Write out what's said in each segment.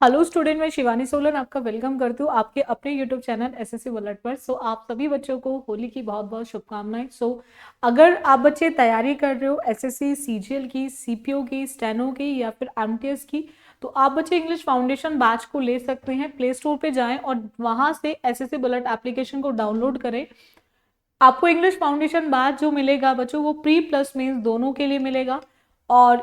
Hello student, मैं शिवानी सोलन आपका welcome करती हूँ आपके अपने यूट्यूब चैनल एसएससी बुलेट पर। आप सभी बच्चों को होली की बहुत बहुत शुभकामनाएं। अगर आप बच्चे तैयारी कर रहे हो एसएससी सीजीएल की, सीपीओ की, स्टेनो की या फिर एमटीएस की, तो आप बच्चे इंग्लिश फाउंडेशन बैच को ले सकते हैं। प्ले स्टोर पे जाएं और वहां से एसएससी बुलेट एप्लीकेशन को डाउनलोड करें। आपको इंग्लिश फाउंडेशन बैच जो मिलेगा बच्चों, वो प्री प्लस मेंस दोनों के लिए मिलेगा। और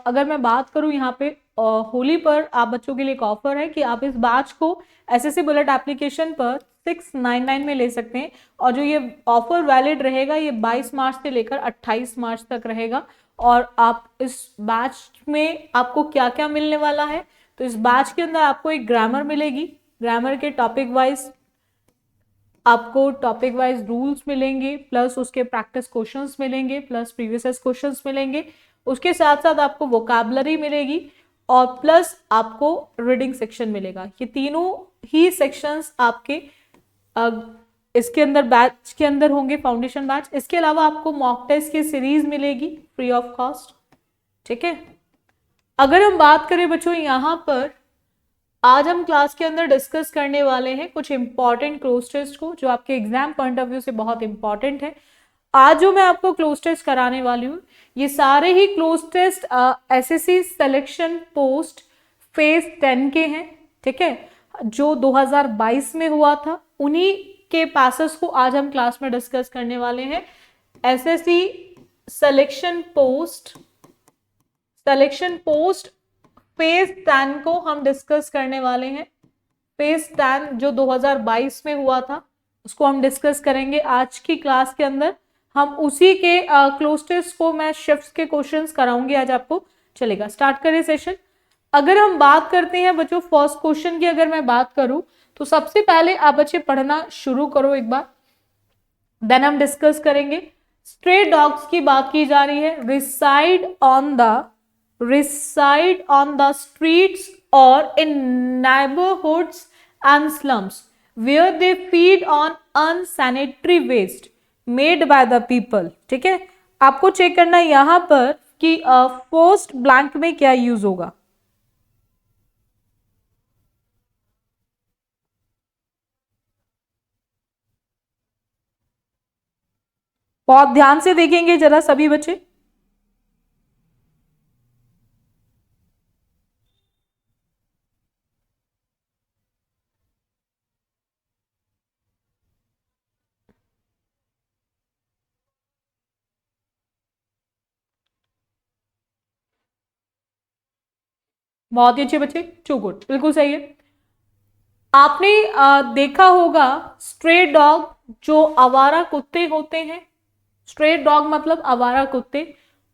अगर मैं बात करूं यहाँ पे होली पर आप बच्चों के लिए एक ऑफर है कि आप इस बैच को एसएससी बुलेट एप्लीकेशन पर 699 में ले सकते हैं। और जो ये ऑफर वैलिड रहेगा ये 22 मार्च से लेकर 28 मार्च तक रहेगा। और आप इस बैच में आपको क्या क्या मिलने वाला है, तो इस बैच के अंदर आपको एक ग्रामर मिलेगी, ग्रामर के टॉपिक वाइज आपको टॉपिक वाइज रूल्स मिलेंगे, प्लस उसके प्रैक्टिस क्वेश्चंस मिलेंगे, प्लस प्रीवियस क्वेश्चंस मिलेंगे। उसके साथ साथ आपको वोकैबुलरी मिलेगी और प्लस आपको रीडिंग सेक्शन मिलेगा। ये तीनों ही सेक्शंस आपके इसके अंदर बैच के अंदर होंगे, फाउंडेशन बैच। इसके अलावा आपको मॉक टेस्ट की सीरीज मिलेगी फ्री ऑफ कॉस्ट। ठीक है, अगर हम बात करें बच्चों यहाँ पर आज हम क्लास के अंदर डिस्कस करने वाले हैं कुछ इंपॉर्टेंट क्लोज टेस्ट को, जो आपके एग्जाम पॉइंट ऑफ व्यू से बहुत इंपॉर्टेंट है। आज जो मैं आपको क्लोज टेस्ट कराने वाली हूँ, ये सारे ही cloze test SSC selection post phase 10 के हैं। ठीक है, जो 2022 में हुआ था, उन्हीं के पैसेज को आज हम क्लास में डिस्कस करने वाले हैं। एसएससी सिलेक्शन पोस्ट फेज 10 को हम डिस्कस करने वाले हैं। फेज 10 जो 2022 में हुआ था उसको हम डिस्कस करेंगे आज की क्लास के अंदर। हम उसी के क्लोज टेस्ट को मैं शिफ्ट्स के क्वेश्चंस कराऊंगी आज आपको। चलेगा, स्टार्ट करें सेशन। अगर हम बात करते हैं बच्चों फर्स्ट क्वेश्चन की, अगर मैं बात करूं तो सबसे पहले आप बच्चे पढ़ना शुरू करो एक बार, देन हम डिस्कस करेंगे। स्ट्रे डॉग्स की बात की जा रही है। reside on the streets or in neighborhoods and slums where they feed on unsanitary waste made by the people। ठीक है, आपको चेक करना है यहां पर कि फर्स्ट ब्लैंक में क्या यूज होगा। बहुत ध्यान से देखेंगे जरा सभी बच्चे। बहुत ही अच्छे बच्चे, टू गुड, बिल्कुल सही है। आपने देखा होगा स्ट्रे डॉग जो आवारा कुत्ते होते हैं, स्ट्रे डॉग मतलब आवारा कुत्ते,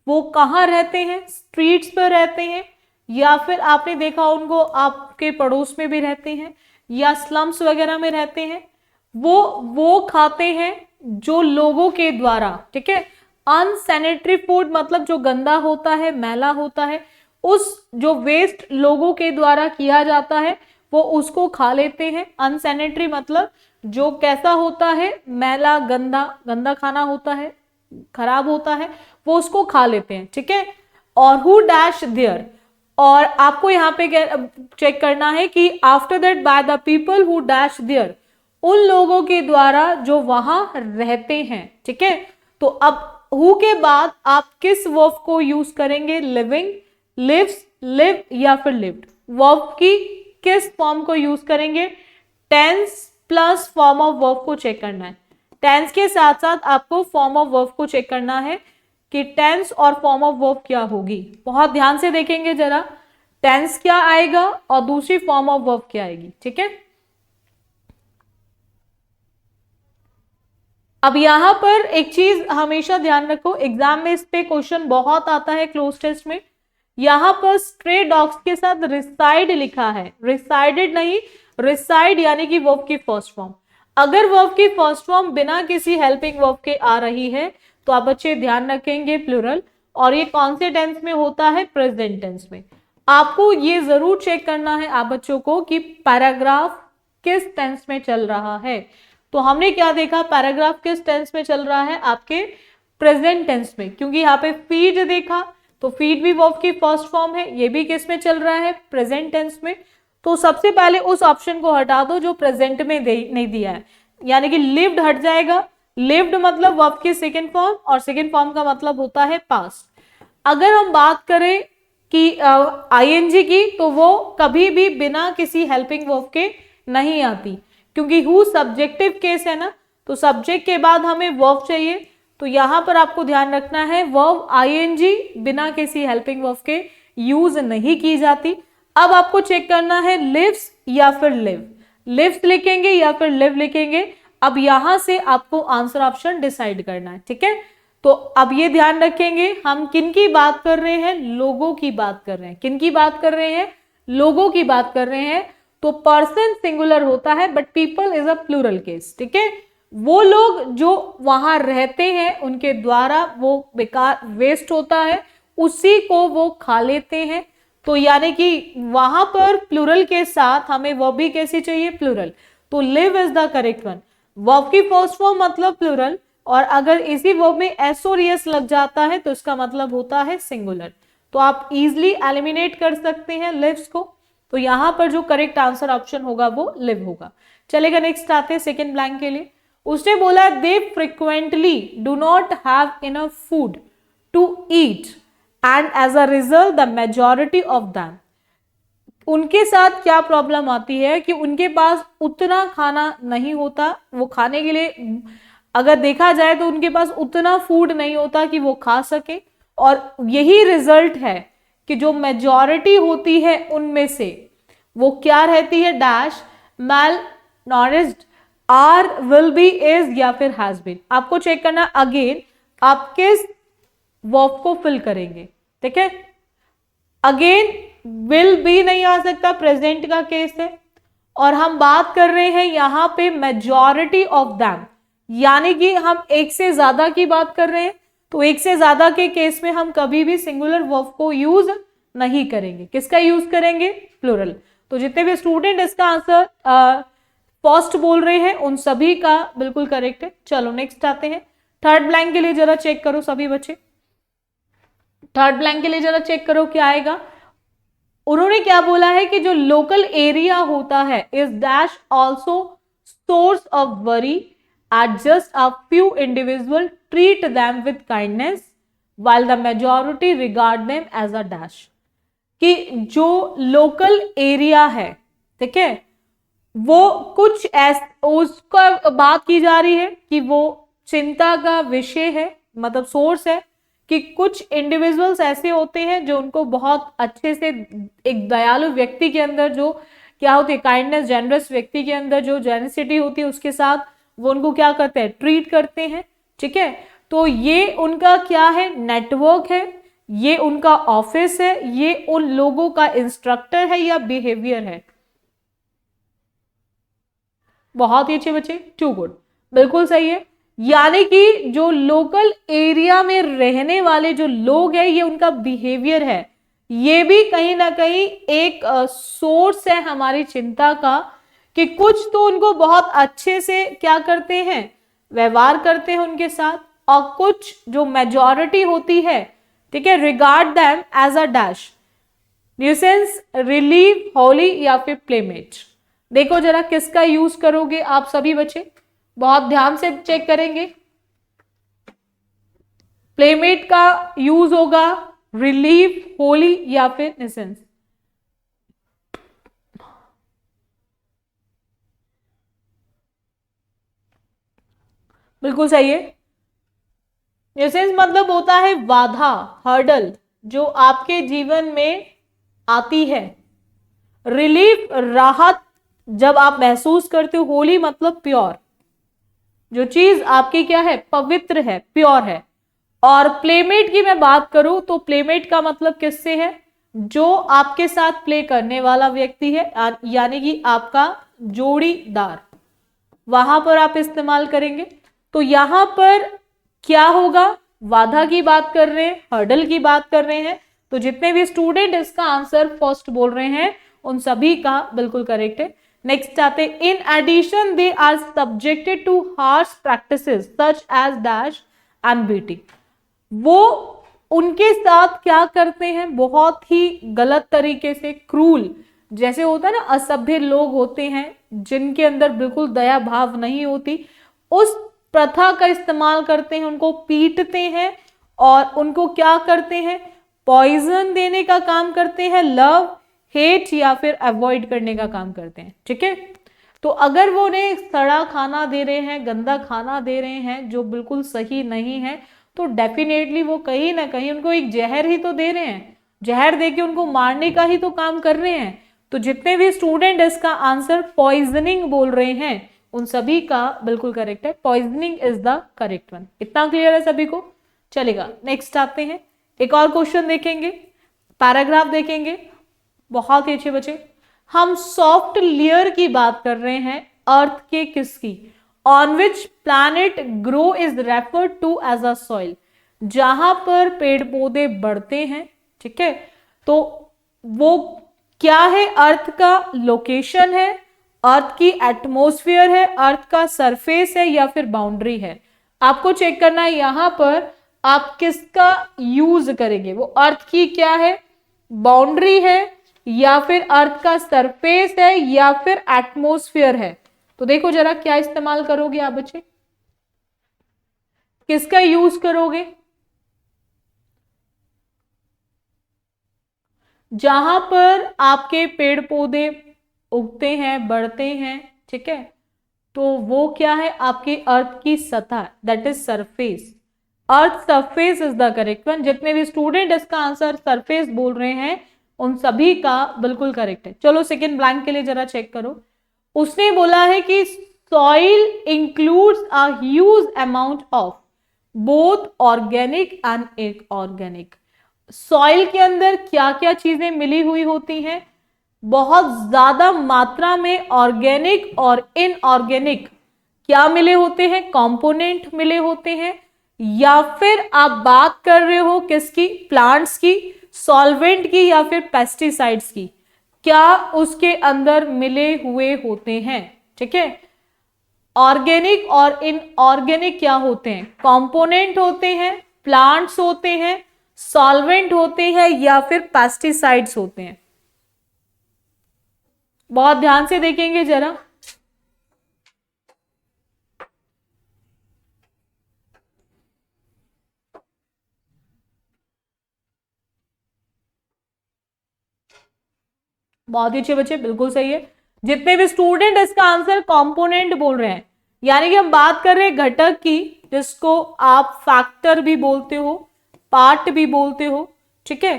वो कहाँ रहते हैं? स्ट्रीट्स पर रहते हैं, या फिर आपने देखा उनको आपके पड़ोस में भी रहते हैं या स्लम्स वगैरह में रहते हैं। वो खाते हैं जो लोगों के द्वारा, ठीक है, अनसैनिटरी फूड मतलब जो गंदा होता है, मैला होता है, उस जो वेस्ट लोगों के द्वारा किया जाता है वो उसको खा लेते हैं। अनसैनिटरी मतलब जो कैसा होता है, मैला, गंदा, गंदा खाना होता है, खराब होता है, वो उसको खा लेते हैं। ठीक है, और हु डैश देयर, और आपको यहाँ पे चेक करना है कि after that by the people who dash there, उन लोगों के द्वारा जो वहां रहते हैं। ठीक है, तो अब हु के बाद आप किस वर्ब को यूज करेंगे? लिविंग, लिव्स, लिव या फिर लिव्ड। वर्ब की किस फॉर्म को यूज करेंगे? Tens plus form of verb को चेक करना है। टेंस के साथ साथ आपको फॉर्म ऑफ वर्ब को चेक करना है कि टेंस और फॉर्म ऑफ वर्ब क्या होगी। बहुत ध्यान से देखेंगे जरा, टेंस क्या आएगा और दूसरी फॉर्म ऑफ वर्ब क्या आएगी। ठीक है, अब यहां पर एक चीज हमेशा ध्यान रखो, एग्जाम में इस पे क्वेश्चन बहुत आता है क्लोज टेस्ट में। यहां पर स्ट्रे डॉग्स के साथ रिसाइड लिखा है, रिसाइडेड नहीं, रिसाइड यानी कि वर्ब की फर्स्ट फॉर्म। अगर वर्ब की फर्स्ट फॉर्म बिना किसी हेल्पिंग वर्ब के आ रही है तो आप बच्चे ध्यान रखेंगे प्लूरल, और ये कौन से टेंस में होता है? प्रेजेंट टेंस में। आपको ये जरूर चेक करना है आप बच्चों को कि पैराग्राफ किस टेंस में चल रहा है। तो हमने क्या देखा, पैराग्राफ किस टेंस में चल रहा है? आपके प्रेजेंट टेंस में, क्योंकि यहाँ पे फीड देखा, तो फीड भी वर्ब की फर्स्ट फॉर्म है, ये भी किस में चल रहा है, प्रेजेंट टेंस में। तो सबसे पहले उस ऑप्शन को हटा दो जो प्रेजेंट में नहीं दिया है, यानी कि लिव्ड हट जाएगा। लिव्ड मतलब वर्ब की सेकेंड फॉर्म, और सेकेंड फॉर्म का मतलब होता है पास्ट। अगर हम बात करें कि आईएनजी की, तो वो कभी भी बिना किसी हेल्पिंग वर्ब के नहीं आती, क्योंकि हु सब्जेक्टिव केस है ना, तो सब्जेक्ट के बाद हमें वर्ब चाहिए। तो यहां पर आपको ध्यान रखना है वर्ब आईएनजी बिना किसी हेल्पिंग वर्ब के यूज नहीं की जाती। अब आपको चेक करना है लिव्स या फिर लिव, लिव्स लिखेंगे या फिर लिव लिखेंगे। अब यहां से आपको आंसर ऑप्शन डिसाइड करना है, ठीक है। तो अब ये ध्यान रखेंगे हम किन की बात कर रहे हैं, लोगों की बात कर रहे हैं। किन की बात कर रहे हैं, लोगों की बात कर रहे हैं। तो पर्सन सिंगुलर होता है but people is a plural case, ठीक है। वो लोग जो वहां रहते हैं उनके द्वारा वो बेकार वेस्ट होता है, उसी को वो खा लेते हैं। तो यानी कि वहां पर प्लूरल के साथ हमें वर्ब भी कैसी चाहिए, प्लूरल। तो live is the correct one. Verb की फर्स्ट फॉर्म मतलब प्लूरल, और अगर इसी वर्ब में एस और एस लग जाता है तो इसका मतलब होता है सिंगुलर। तो आप इजिली एलिमिनेट कर सकते हैं लिव्स को। तो यहां पर जो करेक्ट आंसर ऑप्शन होगा वो लिव होगा। चलेगा, नेक्स्ट आते हैं सेकेंड ब्लैंक के लिए। उसने बोला they frequently do not have enough food to eat and as a result the majority of them. उनके साथ क्या प्रॉब्लम आती है कि उनके पास उतना खाना नहीं होता, वो खाने के लिए अगर देखा जाए तो उनके पास उतना फूड नहीं होता कि वो खा सके, और यही रिजल्ट है कि जो मेजॉरिटी होती है उनमें से वो क्या रहती है, dash malnourished, are, will be, is या फिर हैज बीन। आपको चेक करना अगेन आप किस वर्ब को फिल करेंगे, ठीक है। अगेन विल बी नहीं आ सकता, प्रेजेंट का केस है, और हम बात कर रहे हैं यहां पे मेजॉरिटी ऑफ दैम, यानी कि हम एक से ज्यादा की बात कर रहे हैं। तो एक से ज्यादा के केस में हम कभी भी सिंगुलर वर्ब को यूज नहीं करेंगे, किसका यूज करेंगे, प्लूरल। तो जितने भी स्टूडेंट इसका आंसर फर्स्ट बोल रहे हैं उन सभी का बिल्कुल करेक्ट है। चलो नेक्स्ट आते हैं थर्ड ब्लैंक के लिए, जरा चेक करो सभी बच्चे। थर्ड ब्लैंक के लिए जरा चेक करो क्या आएगा। उन्होंने क्या बोला है कि जो लोकल एरिया होता है is dash also source of worry at just a few individual treat them with kindness while the majority regard them as a dash। कि जो लोकल एरिया है, ठीक है, वो कुछ उसका बात की जा रही है कि वो चिंता का विषय है, मतलब सोर्स है, कि कुछ इंडिविजुअल्स ऐसे होते हैं जो उनको बहुत अच्छे से, एक दयालु व्यक्ति के अंदर जो क्या होती है, काइंडनेस, जेनरस व्यक्ति के अंदर जो जेनसिटी होती है उसके साथ वो उनको क्या करते हैं, ट्रीट करते हैं, ठीक है। तो ये उनका क्या है, नेटवर्क है, ये उनका ऑफिस है, ये उन लोगों का इंस्ट्रक्टर है या बिहेवियर है। बहुत ही अच्छे बच्चे, टू गुड, बिल्कुल सही है। यानी कि जो लोकल एरिया में रहने वाले जो लोग हैं ये उनका बिहेवियर है, ये भी कहीं ना कहीं एक सोर्स है हमारी चिंता का, कि कुछ तो उनको बहुत अच्छे से क्या करते हैं, व्यवहार करते हैं उनके साथ, और कुछ जो मेजॉरिटी होती है, ठीक है, regard them as a dash, nuisance, relieve, holy या फिर प्लेमेट। देखो जरा किसका यूज करोगे आप सभी बच्चे, बहुत ध्यान से चेक करेंगे। प्लेमेट का यूज होगा रिलीव, होली या फिर न्यूसेंस। बिल्कुल सही है। न्यूसेंस मतलब होता है बाधा, हर्डल, जो आपके जीवन में आती है। रिलीफ, राहत जब आप महसूस करते हो। होली मतलब प्योर, जो चीज आपकी क्या है, पवित्र है, प्योर है। और प्लेमेट की मैं बात करूं तो प्लेमेट का मतलब किससे है, जो आपके साथ प्ले करने वाला व्यक्ति है, यानी कि आपका जोड़ीदार, वहां पर आप इस्तेमाल करेंगे। तो यहां पर क्या होगा, बाधा की बात कर रहे हैं, हर्डल की बात कर रहे हैं। तो जितने भी स्टूडेंट इसका आंसर फर्स्ट बोल रहे हैं उन सभी का बिल्कुल करेक्ट है। नेक्स्ट आते, in addition they are subjected to harsh practices such as dash and beating. वो उनके साथ क्या करते हैं, बहुत ही गलत तरीके से, क्रूल, जैसे होता है ना, असभ्य लोग होते हैं जिनके अंदर बिल्कुल दया भाव नहीं होती, उस प्रथा का इस्तेमाल करते हैं, उनको पीटते हैं और उनको क्या करते हैं, पॉइजन देने का काम करते हैं, लव हेट या फिर अवॉइड करने का काम करते हैं। ठीक है, तो अगर वो उन्हें सड़ा खाना दे रहे हैं, गंदा खाना दे रहे हैं जो बिल्कुल सही नहीं है, तो डेफिनेटली वो कहीं ना कहीं उनको एक जहर ही तो दे रहे हैं, जहर देके उनको मारने का ही तो काम कर रहे हैं। तो जितने भी स्टूडेंट इसका आंसर पॉइजनिंग बोल रहे हैं उन सभी का बिल्कुल करेक्ट है, poisoning is the correct one. इतना क्लियर है सभी को? चलेगा, नेक्स्ट आते हैं, एक और क्वेश्चन देखेंगे, पैराग्राफ देखेंगे। बहुत ही अच्छे बच्चे, हम सॉफ्ट लेयर की बात कर रहे हैं अर्थ के किसकी, on which planet grow is referred to as a soil, जहां पर पेड़ पौधे बढ़ते हैं। ठीक है, तो वो क्या है, अर्थ का लोकेशन है, अर्थ की एटमॉस्फेयर है, अर्थ का सरफेस है या फिर बाउंड्री है। आपको चेक करना है यहां पर आप किसका यूज करेंगे, वो अर्थ की क्या है, बाउंड्री है या फिर अर्थ का सरफेस है या फिर एटमॉस्फेयर है। तो देखो जरा क्या इस्तेमाल करोगे आप बच्चे, किसका यूज करोगे, जहां पर आपके पेड़ पौधे उगते हैं, बढ़ते हैं। ठीक है, तो वो क्या है, आपकी अर्थ की सतह, that is surface, earth surface is the correct one. जितने भी स्टूडेंट इसका आंसर सरफेस बोल रहे हैं उन सभी का बिल्कुल करेक्ट है। चलो सेकंड ब्लैंक के लिए जरा चेक करो, उसने बोला है कि soil includes a huge amount of both organic and inorganic. Soil के अंदर क्या क्या चीजें मिली हुई होती हैं, बहुत ज्यादा मात्रा में ऑर्गेनिक और इनऑर्गेनिक क्या मिले होते हैं, कंपोनेंट मिले होते हैं, या फिर आप बात कर रहे हो किसकी, प्लांट्स की, सॉल्वेंट की या फिर पेस्टिसाइड्स की, क्या उसके अंदर मिले हुए होते हैं। ठीक है, ऑर्गेनिक और इनऑर्गेनिक क्या होते हैं, कंपोनेंट होते हैं, प्लांट्स होते हैं, सॉल्वेंट होते हैं या फिर पेस्टिसाइड्स होते हैं। बहुत ध्यान से देखेंगे जरा, बहुत ही अच्छे बच्चे, बिल्कुल सही है। जितने भी स्टूडेंट इसका आंसर कंपोनेंट बोल रहे हैं, यानी कि हम बात कर रहे हैं घटक की, जिसको आप फैक्टर भी बोलते हो, पार्ट भी बोलते हो। ठीक है,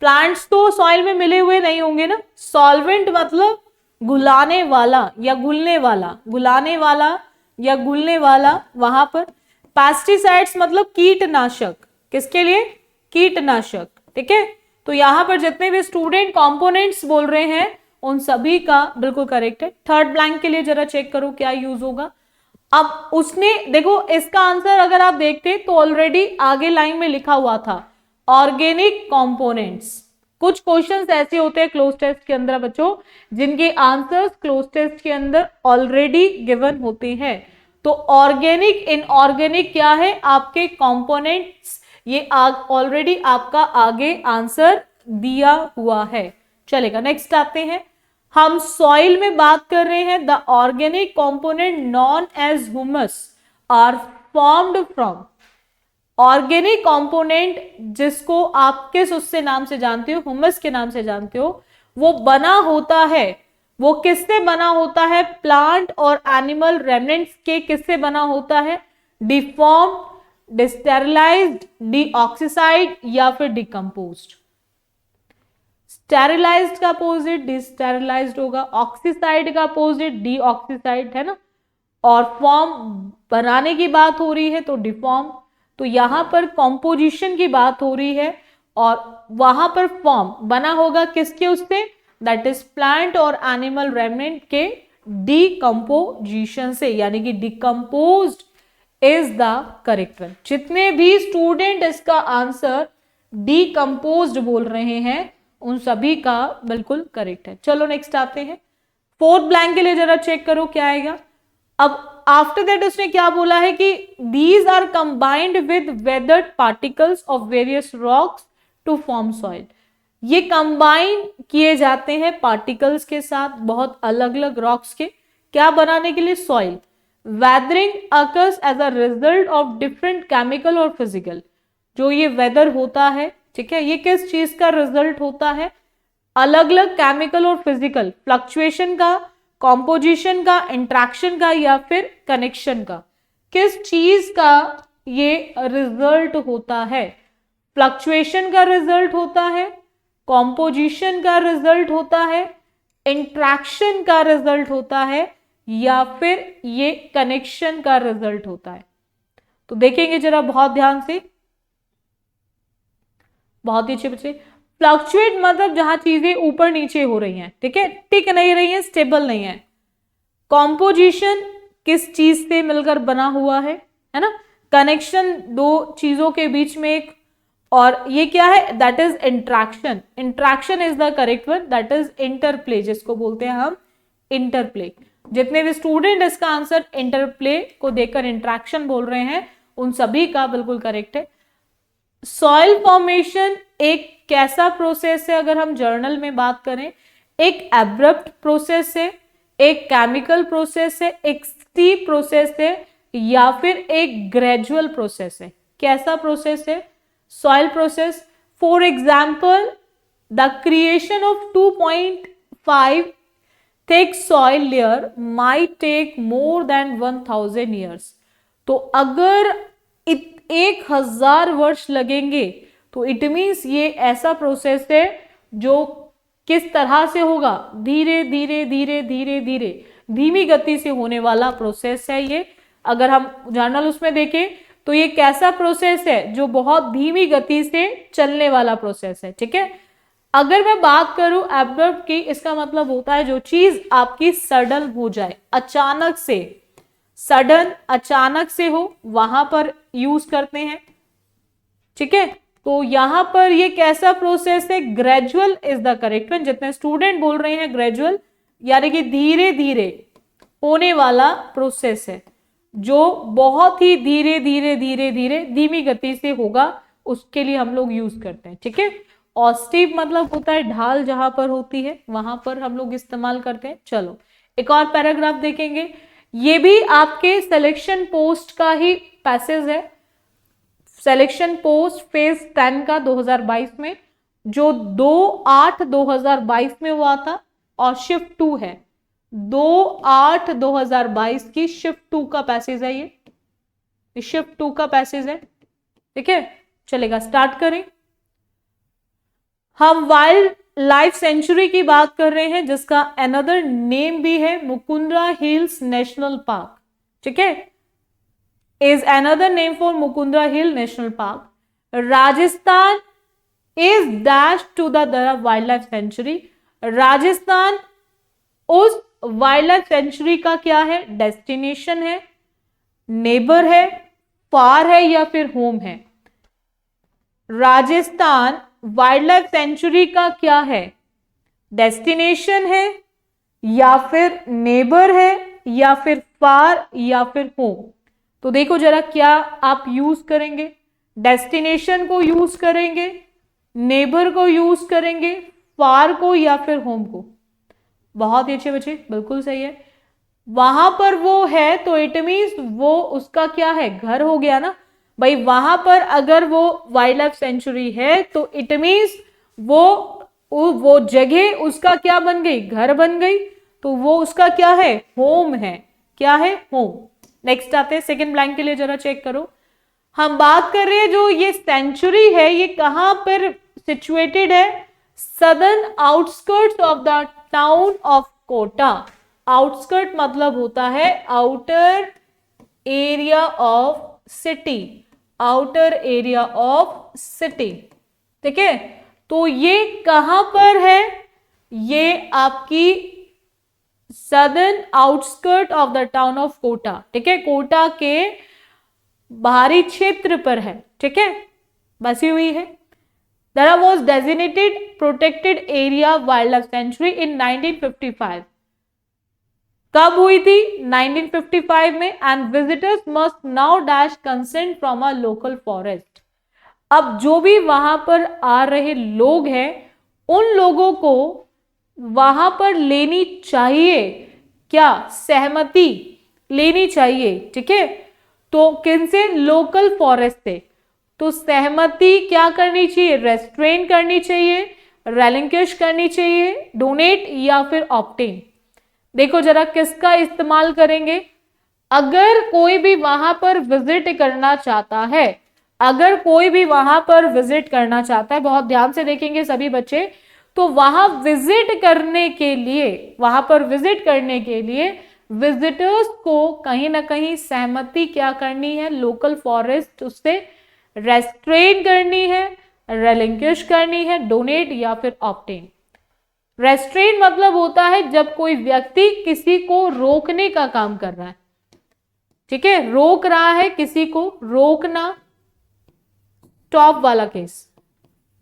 प्लांट्स तो सॉइल में मिले हुए नहीं होंगे ना, सॉल्वेंट मतलब घुलाने वाला या घुलने वाला, घुलाने वाला या घुलने वाला वहां पर। पेस्टिसाइड्स मतलब कीटनाशक, किसके लिए, कीटनाशक। ठीक है, तो यहां पर जितने भी स्टूडेंट कंपोनेंट्स बोल रहे हैं उन सभी का बिल्कुल करेक्ट है। थर्ड ब्लैंक के लिए जरा चेक करो क्या यूज होगा। अब उसने देखो इसका आंसर अगर आप देखते तो ऑलरेडी आगे लाइन में लिखा हुआ था ऑर्गेनिक कंपोनेंट्स। कुछ क्वेश्चंस ऐसे होते हैं क्लोज टेस्ट के अंदर बच्चों जिनके आंसर्स क्लोज टेस्ट के अंदर ऑलरेडी गिवन होते हैं। तो ऑर्गेनिक इनऑर्गेनिक क्या है, आपके कंपोनेंट्स, ये ऑलरेडी आपका आगे आंसर दिया हुआ है। चलेगा, नेक्स्ट आते हैं, हम सॉइल में बात कर रहे हैं, the organic component known as humus are formed from. Organic component जिसको आप किस उससे नाम से जानते हो, ह्यूमस के नाम से जानते हो, वो बना होता है, वो किससे बना होता है, प्लांट और एनिमल रेमनेंट्स के किससे बना होता है, डिफॉर्म, डिस्टेरिलाइज्ड, डीऑक्सीसाइड या फिर डिकम्पोज्ड। स्टेरिलाइज्ड का अपोजिट डिस्टेरिलाइज्ड होगा, ऑक्सीसाइड का अपोजिट डीऑक्सीसाइड है ना, और फॉर्म बनाने की बात हो रही है तो डिफॉर्म। तो यहां पर कॉम्पोजिशन की बात हो रही है और वहां पर फॉर्म बना होगा किसके उससे, दैट इज प्लांट और एनिमल रेमनेंट के डीकम्पोजिशन से, यानी कि decomposed is the correct one. जितने भी स्टूडेंट इसका आंसर डीकम्पोज्ड बोल रहे हैं उन सभी का बिल्कुल करेक्ट है। चलो नेक्स्ट आते हैं, फोर्थ ब्लैंक के लिए जरा चेक करो क्या आएगा। अब अब आफ्टर दैट उसने क्या बोला है कि these are combined with weathered particles of various rocks to form soil. ये कंबाइन किए जाते हैं पार्टिकल्स के साथ बहुत अलग अलग रॉक्स के, क्या बनाने के लिए? Soil. Weathering occurs as a result of different chemical और फिजिकल। जो ये वेदर होता है, ठीक है, ये किस चीज का रिजल्ट होता है? अलग अलग केमिकल और फिजिकल फ्लक्चुएशन का, कॉम्पोजिशन का, इंट्रैक्शन का या फिर कनेक्शन का, किस चीज का ये रिजल्ट होता है? फ्लक्चुएशन का रिजल्ट होता है, कॉम्पोजिशन का रिजल्ट होता है, इंट्रैक्शन का रिजल्ट होता है या फिर ये कनेक्शन का रिजल्ट होता है। तो देखेंगे जरा बहुत ध्यान से, बहुत ही अच्छे बच्चे। फ्लक्चुएट मतलब जहां चीजें ऊपर नीचे हो रही हैं, ठीक है, टिक नहीं रही हैं, स्टेबल नहीं है। कॉम्पोजिशन किस चीज से मिलकर बना हुआ है ना? कनेक्शन दो चीजों के बीच में एक, और ये क्या है? That is interaction. Interaction is the correct word, that is interplay, जिसको बोलते हैं हम इंटरप्ले। जितने भी स्टूडेंट इसका आंसर इंटरप्ले को देखकर इंट्रैक्शन बोल रहे हैं, उन सभी का बिल्कुल करेक्ट है। सॉइल फॉर्मेशन एक कैसा प्रोसेस है? अगर हम जर्नल में बात करें, एक एब्रप्ट प्रोसेस है, एक केमिकल प्रोसेस है, एक स्टीप प्रोसेस है या फिर एक ग्रेजुअल प्रोसेस है? कैसा प्रोसेस है? Soil process. For example, the creation of 2.5 thick soil layer might take more than 1000 years। तो अगर 1000 वर्ष लगेंगे तो इट मीन्स ये ऐसा प्रोसेस है जो किस तरह से होगा? धीरे धीरे धीरे धीरे धीरे, धीमी गति से होने वाला प्रोसेस है ये। अगर हम जर्नल उसमें देखें तो ये कैसा प्रोसेस है? जो बहुत धीमी गति से चलने वाला प्रोसेस है, ठीक है। अगर मैं बात करूं एब्रप्ट की, इसका मतलब होता है जो चीज आपकी सडन हो जाए, अचानक से, सडन अचानक से हो, वहां पर यूज करते हैं, ठीक है। तो यहां पर ये कैसा प्रोसेस है? Gradual is the correct one. जितने स्टूडेंट बोल रहे हैं ग्रेजुअल, यानी कि धीरे धीरे होने वाला प्रोसेस है, जो बहुत ही धीरे धीरे धीरे धीरे धीमी गति से होगा, उसके लिए हम लोग यूज करते हैं, ठीक है। और स्टीप मतलब होता है ढाल, जहां पर होती है वहां पर हम लोग इस्तेमाल करते हैं। चलो एक और पैराग्राफ देखेंगे, ये भी आपके सिलेक्शन पोस्ट का ही पैसेज है। सिलेक्शन पोस्ट फेज 10 का 2022 में, जो 2/8/2022 में हुआ था, और शिफ्ट 2 है 2/8/2022 की शिफ्ट 2 का पैसेज है, ये शिफ्ट 2 का पैसेज है, ठीक है। चलेगा, स्टार्ट करें। हम वाइल्ड लाइफ सेंचुरी की बात कर रहे हैं, जिसका अनदर नेम भी है मुकुंद्रा हिल्स नेशनल पार्क, ठीक है, is another name for Mukundra hill national park. Rajasthan is dash to the wildlife sanctuary. Rajasthan उस वाइल्ड लाइफ सेंचुरी का क्या है? डेस्टिनेशन है, नेबर है, फार है या फिर होम है? राजस्थान वाइल्ड लाइफ सेंचुरी का क्या है? डेस्टिनेशन है या फिर नेबर है या फिर फार या फिर होम? तो देखो जरा क्या आप यूज करेंगे? डेस्टिनेशन को यूज करेंगे, नेबर को यूज करेंगे, फार को या फिर होम को? बहुत ही अच्छे बच्चे, बिल्कुल सही है। वहां पर वो है तो इट मीन्स वो उसका क्या है? घर हो गया ना भाई। वहां पर अगर वो वाइल्ड लाइफ सेंचुरी है तो इट मीन्स वो जगह उसका क्या बन गई? घर बन गई। तो वो उसका क्या है? होम है। क्या है? होम। नेक्स्ट आते हैं, सेकंड ब्लैंक के लिए जरा चेक करो। हम बात कर रहे हैं जो ये सेंचुरी है, ये कहां पर सिचुएटेड है? Southern outskirts of the town of Kota. Outskirt मतलब होता है outer area of city, outer area of city, ठीक है। तो ये कहां पर है? ये आपकी southern outskirt of the town of Kota, ठीक है, कोटा के बाहरी क्षेत्र पर है, ठीक है, बसी हुई है। There was designated protected area wildlife sanctuary in 1955. कब हुई थी? 1955 में। And visitors must now dash consent from a local forest. अब जो भी वहां पर आ रहे लोग हैं उन लोगों को वहां पर लेनी चाहिए क्या? सहमति लेनी चाहिए। ठीक है, तो किनसे? लोकल फॉरेस्ट से। तो सहमति क्या करनी चाहिए? रेस्ट्रेन करनी चाहिए, रेलिंक्विश करनी चाहिए, डोनेट या फिर ऑब्टेन। देखो जरा किसका इस्तेमाल करेंगे। अगर कोई भी वहां पर विजिट करना चाहता है, अगर कोई भी वहां पर विजिट करना चाहता है, बहुत ध्यान से देखेंगे सभी बच्चे, तो वहां विजिट करने के लिए, वहां पर विजिट करने के लिए विजिटर्स को कहीं ना कहीं सहमति क्या करनी है? लोकल फॉरेस्ट उससे रेस्ट्रेन करनी है, रेलिंक्विश करनी है, डोनेट या फिर ऑब्टेन। रेस्ट्रेन मतलब होता है जब कोई व्यक्ति किसी को रोकने का काम कर रहा है। ठीक है, रोक रहा है किसी को, रोकना, स्टॉप वाला केस।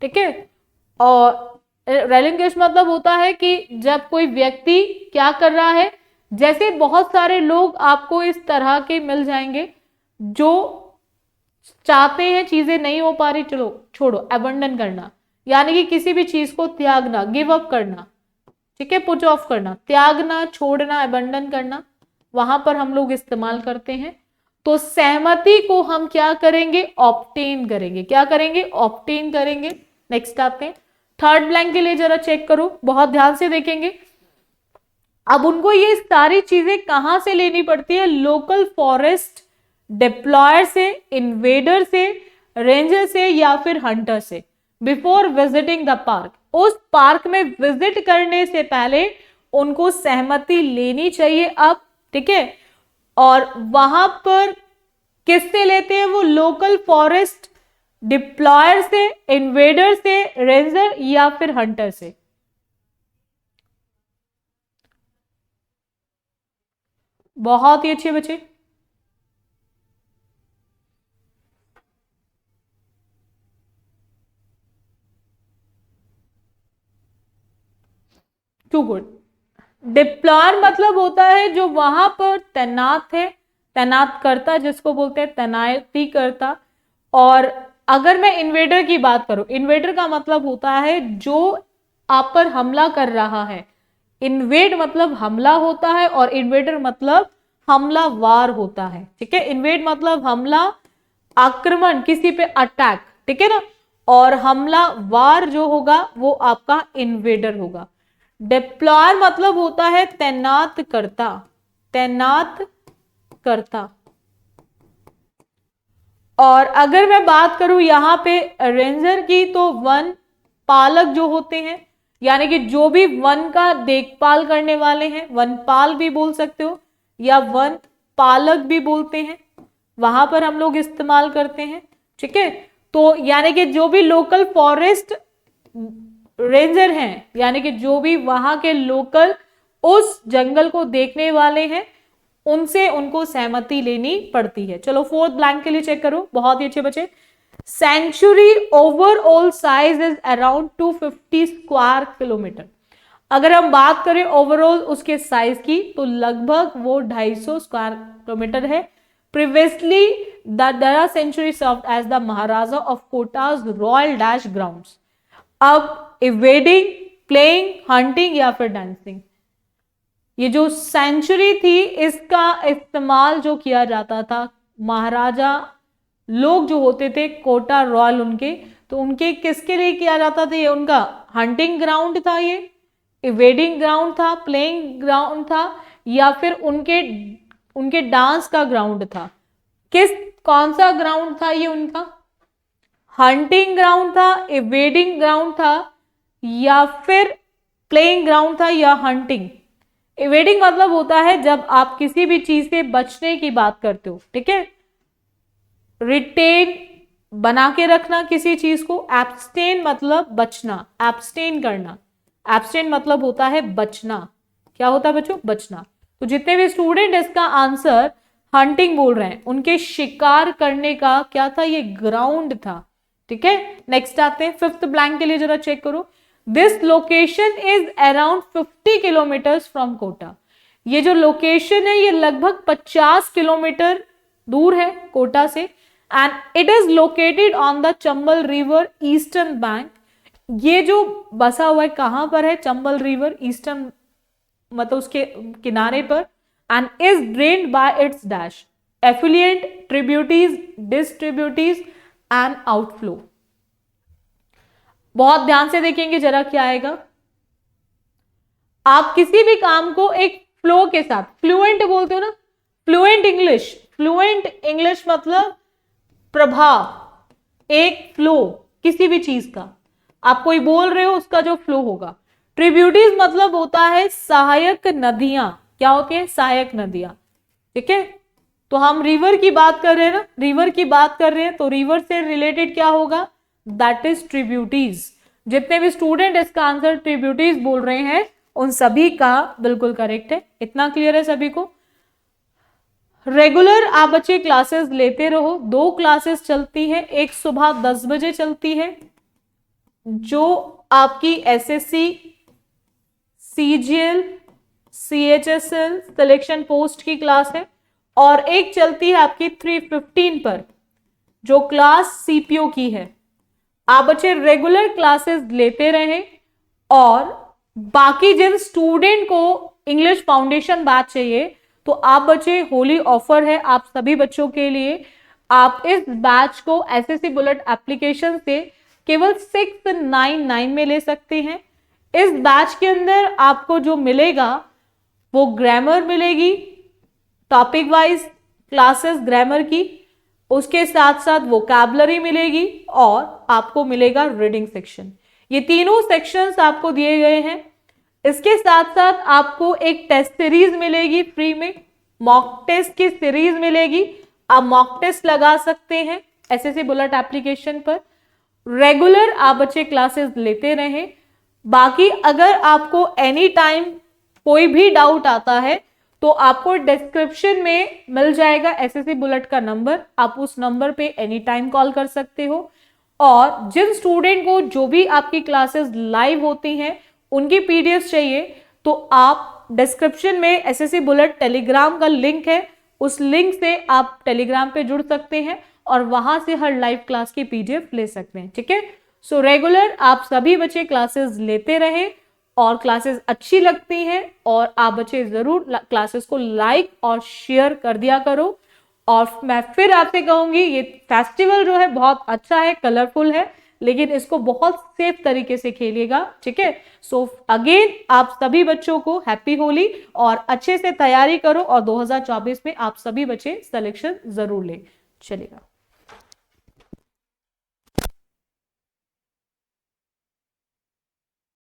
ठीक है, और रेलिंक्विश मतलब होता है कि जब कोई व्यक्ति क्या कर रहा है, जैसे बहुत सारे लोग आपको इस तरह के मिल जाएंगे जो चाहते हैं चीजें नहीं हो पा रही, चलो छोड़ो, अबंडन करना, यानी कि किसी भी चीज को त्यागना, गिव अप करना। ठीक है, पुट ऑफ करना, त्यागना, छोड़ना, अबंडन करना, वहां पर हम लोग इस्तेमाल करते हैं। तो सहमति को हम क्या करेंगे? ऑब्टेन करेंगे। क्या करेंगे? ऑब्टेन करेंगे। नेक्स्ट आते हैं, थर्ड ब्लैंक के लिए जरा चेक करो, बहुत ध्यान से देखेंगे। अब उनको ये सारी चीजें कहां से लेनी पड़ती है? लोकल फॉरेस्ट डिप्लॉयर से, इन्वेडर से, रेंजर से या फिर हंटर से, बिफोर विजिटिंग द पार्क। उस पार्क में विजिट करने से पहले उनको सहमति लेनी चाहिए अब। ठीक है, और वहां पर किससे लेते हैं वो? लोकल फॉरेस्ट डिप्लॉयर से, इन्वेडर से, रेंजर या फिर हंटर से। बहुत ही अच्छे बच्चे, टू गुड। डिप्लॉयर मतलब होता है जो वहां पर तैनात है, तैनात करता जिसको बोलते हैं तैनाती करता। और अगर मैं इन्वेडर की बात करूं, इन्वेडर का मतलब होता है जो आप पर हमला कर रहा है। इन्वेड मतलब हमला होता है और इन्वेडर मतलब हमलावार होता है। ठीक है, इन्वेड मतलब हमला, आक्रमण, किसी पे अटैक। ठीक है ना, और हमलावार जो होगा वो आपका इन्वेडर होगा। डिप्लॉयर मतलब होता है तैनात करता, तैनात करता। और अगर मैं बात करूं यहां पे रेंजर की, तो वन पालक जो होते हैं, यानी कि जो भी वन का देखभाल करने वाले हैं, वनपाल भी बोल सकते हो या वन पालक भी बोलते हैं, वहां पर हम लोग इस्तेमाल करते हैं। ठीक है, तो यानी कि जो भी लोकल फॉरेस्ट रेंजर हैं, यानी कि जो भी वहां के लोकल उस जंगल को देखने वाले हैं, उनसे उनको सहमति लेनी पड़ती है। चलो फोर्थ ब्लैंक के लिए चेक करो, बहुत ही अच्छे बच्चे। Sanctuary overall size is around 250 square kilometre. अगर हम बात करें ओवरऑल उसके साइज की, तो लगभग वो 250 स्क्वायर किलोमीटर है। Previously the Darrah sanctuary served as the Maharaja of Kota's royal dash grounds. अब इवेडिंग, प्लेइंग, हंटिंग या फिर डांसिंग, ये जो सेंचुरी थी इसका इस्तेमाल जो किया जाता था, महाराजा लोग जो होते थे, कोटा रॉयल उनके, तो उनके किसके लिए किया जाता था? ये उनका हंटिंग ग्राउंड था, ये इवेडिंग ग्राउंड था, प्लेइंग ग्राउंड था, या फिर उनके उनके डांस का ग्राउंड था। कौन सा ग्राउंड था ये उनका? हंटिंग ग्राउंड था, इवेडिंग ग्राउंड था, या फिर प्लेइंग ग्राउंड था, या हंटिंग। इवेडिंग मतलब होता है जब आप किसी भी चीज से बचने की बात करते हो। ठीक है, रिटेन बना के रखना किसी चीज को। एब्सटेन मतलब बचना, एब्सटेन करना। एब्सटेन मतलब होता है बचना। क्या होता है बच्चों? बचना। तो जितने भी स्टूडेंट इसका आंसर हंटिंग बोल रहे हैं, उनके शिकार करने का क्या था? ये ग्राउंड था। ठीक है, नेक्स्ट आते हैं फिफ्थ ब्लैंक के लिए, जरा चेक करो। This location is around 50 kilometres from Kota. ये जो लोकेशन है ये लगभग 50 किलोमीटर दूर है कोटा से, and it is located on the Chambal river eastern bank. ये जो बसा हुआ है कहां पर है, चंबल रिवर ईस्टर्न मतलब उसके किनारे पर, and is drained by its dash effluent tributaries, distributaries and outflow. बहुत ध्यान से देखेंगे जरा क्या आएगा। आप किसी भी काम को एक फ्लो के साथ, फ्लुएंट बोलते हो ना, फ्लुएंट इंग्लिश मतलब प्रभाव, एक फ्लो किसी भी चीज का, आप कोई बोल रहे हो उसका जो फ्लो होगा। ट्रिब्यूटीज मतलब होता है सहायक नदियां, क्या होती है, सहायक नदियां, ठीक है। तो हम रिवर की बात कर रहे हैं ना, रिवर की बात कर रहे हैं, तो रिवर से रिलेटेड क्या होगा, दैट इज ट्रिब्यूटीज। जितने भी स्टूडेंट इसका आंसर ट्रिब्यूटीज बोल रहे हैं उन सभी का बिल्कुल करेक्ट है। इतना क्लियर है सभी को। रेगुलर आप बच्चे क्लासेस लेते रहो, 2 क्लासेस चलती है, एक सुबह 10 बजे चलती है जो आपकी SSC CGL CHSL selection post की क्लास है, और एक चलती है आपकी 3:15 पर जो क्लास सीपीओ की है। आप बच्चे रेगुलर क्लासेस लेते रहें, और बाकी जिन स्टूडेंट को इंग्लिश फाउंडेशन बैच चाहिए तो आप बच्चे होली ऑफर है आप सभी बच्चों के लिए। आप इस बैच को एसएससी बुलेट एप्लीकेशन से केवल 699 में ले सकते हैं। इस बैच के अंदर आपको जो मिलेगा वो ग्रामर मिलेगी, टॉपिक वाइज क्लासेस ग्रामर की, उसके साथ साथ वोकैबुलरी मिलेगी, और आपको मिलेगा रीडिंग सेक्शन। ये तीनों सेक्शंस आपको दिए गए हैं। इसके साथ साथ आपको एक टेस्ट सीरीज मिलेगी फ्री में, मॉक टेस्ट की सीरीज मिलेगी, आप मॉक टेस्ट लगा सकते हैं एसएससी बुलेट एप्लीकेशन पर। रेगुलर आप बच्चे क्लासेस लेते रहें। बाकी अगर आपको एनी टाइम कोई भी डाउट आता है तो आपको डिस्क्रिप्शन में मिल जाएगा एसएससी बुलेट का नंबर, आप उस नंबर पे एनी टाइम कॉल कर सकते हो। और जिन स्टूडेंट को जो भी आपकी क्लासेस लाइव होती हैं उनकी पीडीएफ चाहिए तो आप डिस्क्रिप्शन में एसएससी बुलेट टेलीग्राम का लिंक है, उस लिंक से आप टेलीग्राम पे जुड़ सकते हैं और वहां से हर लाइव क्लास की पीडीएफ ले सकते हैं, ठीक है। सो रेगुलर आप सभी बच्चे क्लासेस लेते रहे, और क्लासेस अच्छी लगती हैं और आप बच्चे जरूर क्लासेस को लाइक और शेयर कर दिया करो। और मैं फिर आपसे कहूंगी ये फेस्टिवल जो है बहुत अच्छा है, कलरफुल है, लेकिन इसको बहुत सेफ तरीके से खेलिएगा, ठीक है। सो अगेन आप सभी बच्चों को हैप्पी होली, और अच्छे से तैयारी करो, और 2024 में आप सभी बच्चे सिलेक्शन जरूर लें। चलेगा।